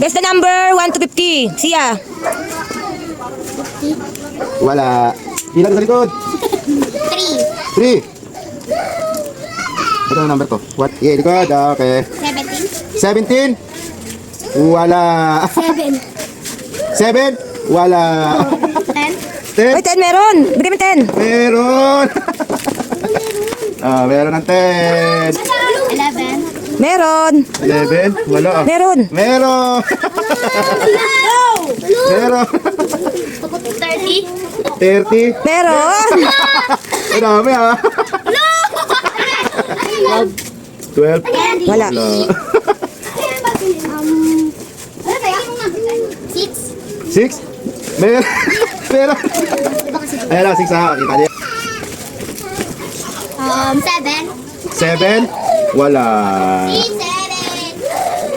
Guess the number 1 to 50. Siya. Wala. Ilan sa likod? 3. 3. Ito ang number ko. What? Yeah, likod. Okay. 17. 17. Wala. 7. 7. Wala. 10. 10. Uy, 10 meron. Bigyan mo 10. Meron. Meron ng 10. 11. Meron. 11. Wala. Meron. Meron. Meron. 30. 30. Meron. Ang dami ah. 12. Wala. Wala. 6. 6. Meron. Meron. Ayan lang, 6 ha. Kita niyo. 7. 7. Wala. 7.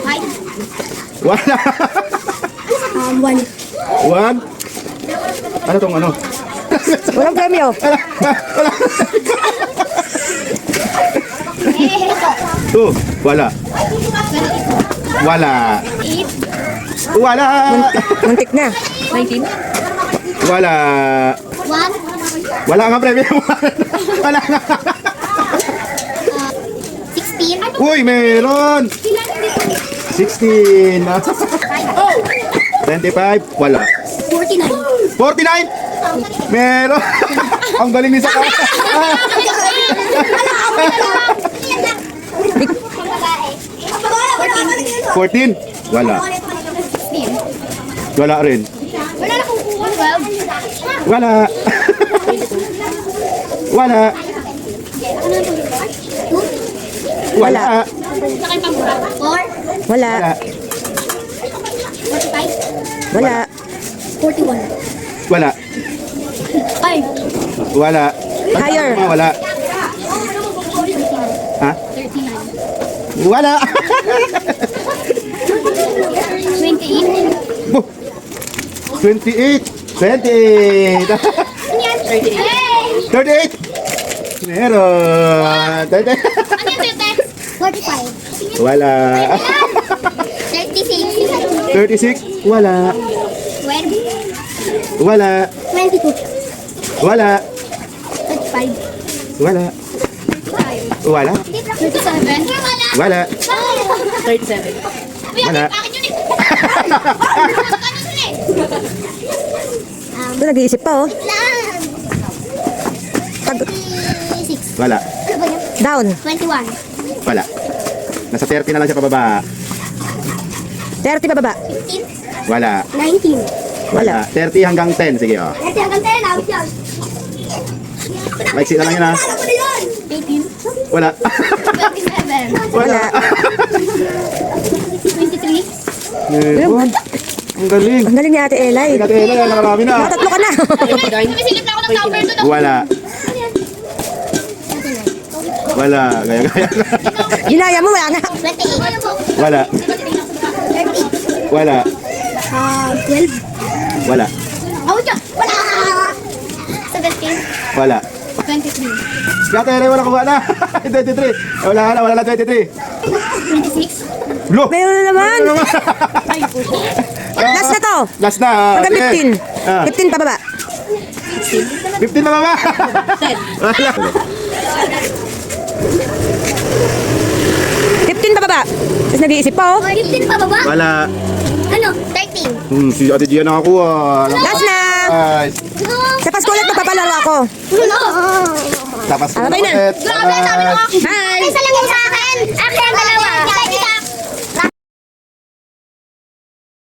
5. Wala. 1. 1. Ano tong ano? Walang premyo. 2. Wala. Wala. 8. Wala. Muntik na. 19. Wala. 1. Wala nga premium. Wala nga. 16. Uy, meron. 16. 25. Wala. 49. 49. Meron. Ang galing ni Saka. 14. Wala. Wala rin. Wala na kung 12. Wala. Wala. Wala. Sakay pang 4. Wala. Wala. 45. Wala. 41. Wala. 5. Wala. Higher. Wala. Ha? 39. Wala. 28. Oh, 28. 28. Ano yan? 38. Meron. 38. Ano yan, Tete? 45. Wala. 36. 36. Wala. 12. Wala. 22. Wala. 35. Wala. Wala. 37. Wala. 37. Wala. Ito nag-iisip pa oh. Pag 36. Wala. down. 21. Wala. Nasa 30 na lang siya pababa. 30 pa baba. 15. Wala. 19. Wala. 30 hanggang 10. Sige oh. Ito hanggang 10. Out yan. Maiksi na lang yun ha. 18. Wala. 27. Wala. 23. Meron. Ang galing. Ang galing ni Ate Elay. Ate Ella, yan nakarami na. Nakatatlo ka na. Sumisilip na ako ng number doon. Wala. Wala. Gaya-gaya. Ginaya mo, wala nga. 28. Wala. 30. Wala. 12. Wala. Out yan. Wala. 17. Wala. 23. Ate Ella, wala ko ba na? 23. Wala na, wala na 23. 26. Lo! Meron na naman. Ano naman? Last na to. Last na. Hanggang 15. Ah. 15 pa baba. 15 na ba? Wala. 15 pa baba. Tapos nag-iisip pa oh. 15 pa baba? Wala. Ano? 13. Si Ate Gia nakakuha. Last na. Ay, Sa Pasko ulit magpapalaro ako. Ano? tapos Ah, bye na. ulit. Grabe, sabi ko. Bye. Isa lang yung sa akin.